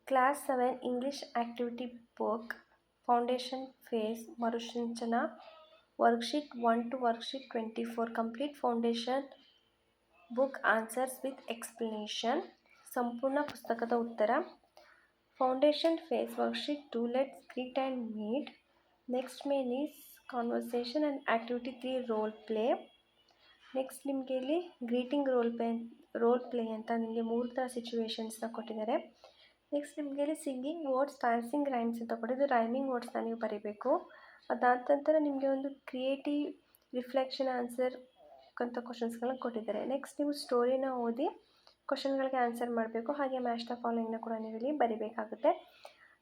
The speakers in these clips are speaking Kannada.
Class 7 English Activity Book Foundation Phase Marushinchana Worksheet 1 to Worksheet 24 Complete Foundation Book Answers with Explanation ಸಂಪೂರ್ಣ ಪುಸ್ತಕದ ಉತ್ತರ Foundation Phase Worksheet 2 Let's Greet and Meet. Next main is Conversation and Activity 3 Role Play. Next ನಿಮಗೆ ಇಲ್ಲಿ ಗ್ರೀಟಿಂಗ್ ರೋಲ್ ಪ್ಲೇ ಅಂತ ನಿಮಗೆ 3 ಥರ ಸಿಚುವೇಶನ್ಸ್ನ ಕೊಟ್ಟಿದ್ದಾರೆ. ನೆಕ್ಸ್ಟ್ ನಿಮಗೆ ಇಲ್ಲಿ ಸಿಂಗಿಂಗ್ ವರ್ಡ್ಸ್, ಡ್ಯಾನ್ಸಿಂಗ್ ರೈಮ್ಸ್ ಅಂತ ಕೊಟ್ಟಿದ್ದು ರೈಮಿಂಗ್ ವರ್ಡ್ಸ್ನ ನೀವು ಬರೀಬೇಕು. ಅದಾದ ನಂತರ ನಿಮಗೆ ಒಂದು ಕ್ರಿಯೇಟಿವ್ ರಿಫ್ಲೆಕ್ಷನ್ ಆನ್ಸರ್ ಅಂತ ಕ್ವಶನ್ಸ್ಗಳನ್ನ ಕೊಟ್ಟಿದ್ದಾರೆ. ನೆಕ್ಸ್ಟ್ ನೀವು ಸ್ಟೋರಿನ ಓದಿ ಕ್ವಶನ್ಗಳಿಗೆ ಆನ್ಸರ್ ಮಾಡಬೇಕು. ಹಾಗೆ ಮ್ಯಾಚ್ ದ ಫಾಲೋಯಿಂಗ್ನ ಕೂಡ ನೀವು ಇಲ್ಲಿ ಬರೀಬೇಕಾಗುತ್ತೆ.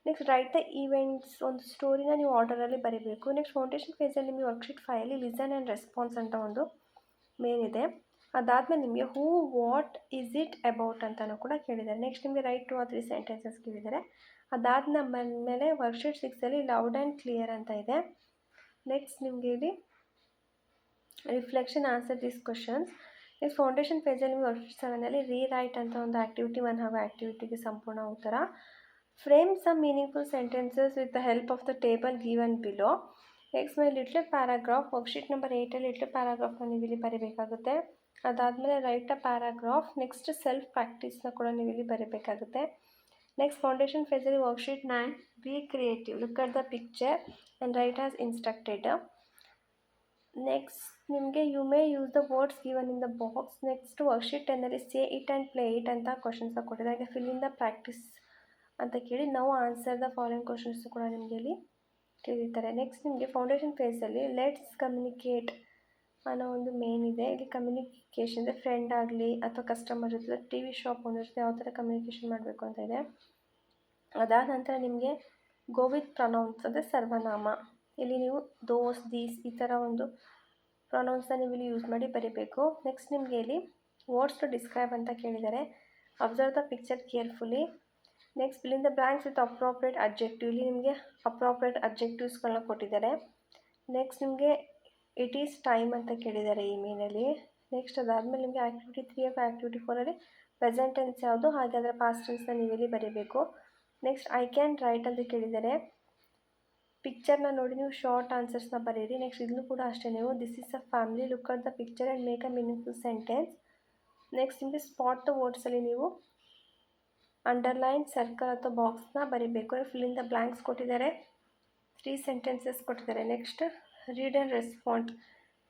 ನೆಕ್ಸ್ಟ್ ರೈಟ್ ದ ಈವೆಂಟ್ಸ್, ಒಂದು ಸ್ಟೋರಿನ ನೀವು ಆರ್ಡರಲ್ಲಿ ಬರೀಬೇಕು. ನೆಕ್ಸ್ಟ್ ಫೌಂಡೇಶನ್ ಫೇಸಲ್ಲಿ ನಿಮಗೆ ವರ್ಕ್ಶೀಟ್ 5 ಲಿಸನ್ ಆ್ಯಂಡ್ ರೆಸ್ಪಾನ್ಸ್ ಅಂತ ಒಂದು ಮೇನ್ ಇದೆ. ಅದಾದಮೇಲೆ ನಿಮಗೆ ಹೂ, ವಾಟ್, ಈಸ್ ಇಟ್ ಅಬೌಟ್ ಅಂತಲೂ ಕೂಡ ಕೇಳಿದ್ದಾರೆ. ನೆಕ್ಸ್ಟ್ ನಿಮಗೆ ರೈಟ್ 2 or 3 ಸೆಂಟೆನ್ಸಸ್ ಕೇಳಿದ್ದಾರೆ. ಅದಾದ ಮೇಲೆ ವರ್ಕ್ಶೀಟ್ 6ಅಲ್ಲಿ ಲೌಡ್ ಆ್ಯಂಡ್ ಕ್ಲಿಯರ್ ಅಂತ ಇದೆ. ನೆಕ್ಸ್ಟ್ ನಿಮಗೆ ಇಲ್ಲಿ reflection answer this questions. Next foundation ಪೇಜಲ್ಲಿ ನಿಮಗೆ ವರ್ಕ್ಶೀಟ್ 7ಅಲ್ಲಿ ರೀರೈಟ್ ಅಂತ ಒಂದು ಆ್ಯಕ್ಟಿವಿಟಿ 1 ಹಾಗೂ ಆ್ಯಕ್ಟಿವಿಟಿಗೆ ಸಂಪೂರ್ಣ ಉತ್ತರ. Frame some meaningful sentences with the help of the table given below. Next ಮೇಲೆ ಲಿಟ್ಲ್ ಪ್ಯಾರಾಗ್ರಾಫ್ ವರ್ಕ್ಶೀಟ್ ನಂಬರ್ 8ಅಲ್ಲಿ ಲಿಟ್ಲ್ ಪ್ಯಾರಾಗ್ರಾಫ್ನ ನೀವು ಇಲ್ಲಿ ಬರೀಬೇಕಾಗುತ್ತೆ. ಅದಾದಮೇಲೆ write a paragraph. Next self ಪ್ರಾಕ್ಟೀಸ್ನ ಕೂಡ ನೀವು ಇಲ್ಲಿ ಬರೀಬೇಕಾಗುತ್ತೆ. ನೆಕ್ಸ್ಟ್ ಫೌಂಡೇಶನ್ ಫೇಸಲ್ಲಿ worksheet 9 be creative, look at the picture and write as instructed. Next ನಿಮಗೆ you may use the words given in the box. Next worksheet 10ಅಲ್ಲಿ say it and play it ಅಂತ ಕ್ವಶನ್ಸ್ನ ಕೊಟ್ಟಿದ್ದಾರೆ. ಹಾಗೆ ಫಿಲ್ ಇನ್ ದ ಪ್ರಾಕ್ಟೀಸ್ ಅಂತ ಕೇಳಿ ನಾವು ಆನ್ಸರ್ ದ ಫಾಲೋಯಿಂಗ್ ಕ್ವಶನ್ಸ್ ಕೂಡ ನಿಮಗೆ ಇಲ್ಲಿ ಕೇಳಿರ್ತಾರೆ. ನೆಕ್ಸ್ಟ್ ನಿಮಗೆ ಫೌಂಡೇಶನ್ ಫೇಸಲ್ಲಿ ಲೆಟ್ಸ್ ಕಮ್ಯುನಿಕೇಟ್ ಅನ್ನೋ ಒಂದು ಮೇನ್ ಇದೆ. ಇಲ್ಲಿ ಕಮ್ಯುನಿಕೇಷನ್ ಅಂದರೆ ಫ್ರೆಂಡ್ ಆಗಲಿ ಅಥವಾ ಕಸ್ಟಮರ್ ಜೊತೆ, ಟಿ ವಿ ಶಾಪ್ ಓನರ್ ಜೊತೆ ಯಾವ ಥರ ಕಮ್ಯುನಿಕೇಷನ್ ಮಾಡಬೇಕು ಅಂತ ಇದೆ. ಅದಾದ ನಂತರ ನಿಮಗೆ ಗೋ ವಿತ್ ಪ್ರೊನೌನ್ಸ್ ಅಂದರೆ ಸರ್ವನಾಮ. ಇಲ್ಲಿ ನೀವು ದೋಸ್, ದೀಸ್ ಈ ಥರ ಒಂದು ಪ್ರೊನೌನ್ಸ್ನ ನೀವು ಇಲ್ಲಿ ಯೂಸ್ ಮಾಡಿ ಬರೀಬೇಕು. ನೆಕ್ಸ್ಟ್ ನಿಮಗೆ ಇಲ್ಲಿ ವರ್ಡ್ಸ್ ಟು ಡಿಸ್ಕ್ರೈಬ್ ಅಂತ ಕೇಳಿದ್ದಾರೆ. Observe the picture carefully. Next fill in the blanks with appropriate objective. ಇಲ್ಲಿ ನಿಮಗೆ ಅಪ್ರೋಪ್ರಿಯೇಟ್ ಅಬ್ಜೆಕ್ಟಿವ್ಸ್ಗಳನ್ನ ಕೊಟ್ಟಿದ್ದಾರೆ. ನೆಕ್ಸ್ಟ್ ನಿಮಗೆ ಇಟ್ ಈಸ್ ಟೈಮ್ ಅಂತ ಕೇಳಿದ್ದಾರೆ ಈ ಮೇನಲ್ಲಿ. ನೆಕ್ಸ್ಟ್ ಅದಾದಮೇಲೆ ನಿಮಗೆ ಆ್ಯಕ್ಟಿವಿಟಿ 3 ಹಾಗೂ ಆ್ಯಕ್ಟಿವಿಟಿ 4ಅಲ್ಲಿ ಪ್ರೆಸೆಂಟ್ ಟೆನ್ಸ್ ಯಾವುದು ಹಾಗೆ ಅದರ ಪಾಸ್ಟ್ ಟೆನ್ಸ್ನ ನೀವು ಇಲ್ಲಿ ಬರೀಬೇಕು. ನೆಕ್ಸ್ಟ್ ಐ ಕ್ಯಾನ್ ರೈಟ್ ಅಂತ ಕೇಳಿದ್ದಾರೆ. ಪಿಕ್ಚರ್ನ ನೋಡಿ ನೀವು ಶಾರ್ಟ್ ಆನ್ಸರ್ಸ್ನ ಬರೀರಿ. ನೆಕ್ಸ್ಟ್ ಇಲ್ಲೂ ಕೂಡ ಅಷ್ಟೇ ನೀವು this is a family, look at the picture and make a meaningful sentence. Next ನಿಮಗೆ ಸ್ಪಾಟ್ ದ ವರ್ಡ್ಸಲ್ಲಿ ನೀವು ಅಂಡರ್ಲೈನ್, ಸರ್ಕಲ್ ಅಥವಾ ಬಾಕ್ಸ್ನ ಬರೀಬೇಕು. ಫಿಲ್ ಇನ್ ದ ಬ್ಲ್ಯಾಂಕ್ಸ್ ಕೊಟ್ಟಿದ್ದಾರೆ, 3 ಸೆಂಟೆನ್ಸಸ್ ಕೊಟ್ಟಿದ್ದಾರೆ. ನೆಕ್ಸ್ಟ್ ರೀಡ್ ಆ್ಯಂಡ್ ರೆಸ್ಪಾಂಡ್,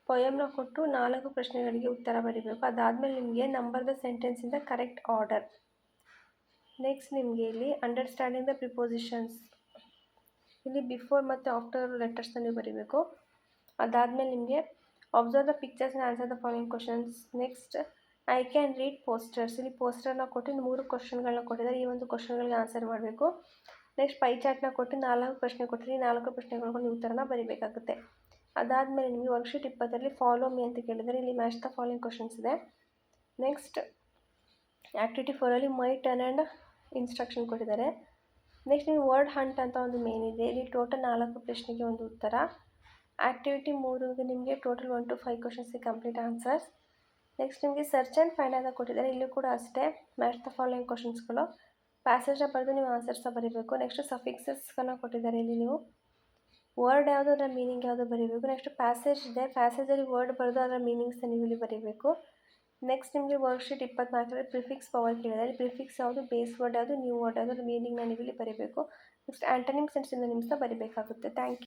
ಪೊಯಮ್ನ ಕೊಟ್ಟು 4 ಪ್ರಶ್ನೆಗಳಿಗೆ ಉತ್ತರ ಬರೀಬೇಕು. ಅದಾದಮೇಲೆ ನಿಮಗೆ number the sentence in the correct order. Next ನಿಮಗೆ ಇಲ್ಲಿ ಅಂಡರ್ಸ್ಟ್ಯಾಂಡಿಂಗ್ ದ ಪ್ರಿಪೋಸಿಷನ್ಸ್, ಇಲ್ಲಿ ಬಿಫೋರ್ ಮತ್ತು ಆಫ್ಟರ್ ಲೆಟರ್ಸ್ನ ನೀವು ಬರೀಬೇಕು. ಅದಾದಮೇಲೆ ನಿಮಗೆ observe the pictures and answer the following questions. Next I can read posters, ಇಲ್ಲಿ ಪೋಸ್ಟರ್ನ ಕೊಟ್ಟು 3 ಕ್ವಶನ್ಗಳನ್ನ ಕೊಟ್ಟಿದ್ದಾರೆ. ಈ ಒಂದು ಕ್ವಶನ್ಗಳಿಗೆ ಆನ್ಸರ್ ಮಾಡಬೇಕು. ನೆಕ್ಸ್ಟ್ ಪೈ ಚಾರ್ಟ್ನ ಕೊಟ್ಟು 4 ಪ್ರಶ್ನೆ ಕೊಟ್ಟಿರಿ. 4 ಪ್ರಶ್ನೆಗಳಿಗೂ ನೀವು ಉತ್ತರನ ಬರೀಬೇಕಾಗುತ್ತೆ. ಅದಾದಮೇಲೆ ನಿಮಗೆ ವರ್ಕ್ಶೀಟ್ 20ಅಲ್ಲಿ ಫಾಲೋ ಮೀ ಅಂತ ಕೇಳಿದರೆ ಇಲ್ಲಿ ಮ್ಯಾಚ್ ದ ಫಾಲೋಯಿಂಗ್ ಕ್ವಶನ್ಸ್ ಇದೆ. ನೆಕ್ಸ್ಟ್ ಆ್ಯಕ್ಟಿವಿಟಿ 4ಅಲ್ಲಿ ಮೈ ಟರ್ನ್ ಆ್ಯಂಡ್ ಇನ್ಸ್ಟ್ರಕ್ಷನ್ ಕೊಟ್ಟಿದ್ದಾರೆ. ನೆಕ್ಸ್ಟ್ ನೀವು ವರ್ಡ್ ಹಂಟ್ ಅಂತ ಒಂದು ಮೇನ್ ಇದೆ. ಇಲ್ಲಿ ಟೋಟಲ್ 4 ಪ್ರಶ್ನೆಗೆ ಒಂದು ಉತ್ತರ. ಆ್ಯಕ್ಟಿವಿಟಿ 3ಗೆ ನಿಮಗೆ ಟೋಟಲ್ 1 to 5 ಕ್ವಶನ್ಸ್ಗೆ ಕಂಪ್ಲೀಟ್ ಆನ್ಸರ್ಸ್. ನೆಕ್ಸ್ಟ್ ನಿಮಗೆ ಸರ್ಚ್ ಆ್ಯಂಡ್ ಫೈಂಡ್ ಅಂತ ಕೊಟ್ಟಿದ್ದಾರೆ. ಇಲ್ಲೂ ಕೂಡ ಅಷ್ಟೇ ಮ್ಯಾಚ್ ದ ಫಾಲೋಯಿಂಗ್ ಕ್ವಶನ್ಸ್ಗಳು. ಪ್ಯಾಸೇಜ್ನ ಬರೆದು ನೀವು ಆನ್ಸರ್ಸ್ನ ಬರೀಬೇಕು. ನೆಕ್ಸ್ಟ್ ಸಫಿಕ್ಸಸ್ಗಳನ್ನ ಕೊಟ್ಟಿದ್ದಾರೆ. ಇಲ್ಲಿ ನೀವು ವರ್ಡ್ ಯಾವುದು ಅದರ ಮೀನಿಂಗ್ ಯಾವುದು ಬರೀಬೇಕು. ನೆಕ್ಸ್ಟ್ ಪ್ಯಾಸೇಜ್ ಇದೆ, ಪ್ಯಾಸೇಜಲ್ಲಿ ವರ್ಡ್ ಬರೆದು ಅದರ ಮೀನಿಂಗ್ಸ್ನ ನೀವು ಇಲ್ಲಿ ಬರೀಬೇಕು. ನೆಕ್ಸ್ಟ್ ನಿಮಗೆ ವರ್ಕ್ಶೀಟ್ 24ರಲ್ಲಿ ಪ್ರಿಫಿಕ್ಸ್ ಪವರ್ ಕೇಳಿದರೆ ಪ್ರಿಫಿಕ್ಸ್ ಯಾವುದು, ಬೇಸ್ ವರ್ಡ್ ಯಾವುದು, ನ್ಯೂ ವರ್ಡ್ ಯಾವುದು, ಅದರ ಮೀನಿಂಗ್ನ ನೀವು ಇಲ್ಲಿ ಬರೀಬೇಕು. ನೆಕ್ಸ್ಟ್ ಆ್ಯಂಟನಿಮ್ಸ್ ಆ್ಯಂಡ್ ಸಿನೋನಿಮ್ಸ್ನ ಬರೀಬೇಕಾಗುತ್ತೆ. Thank you.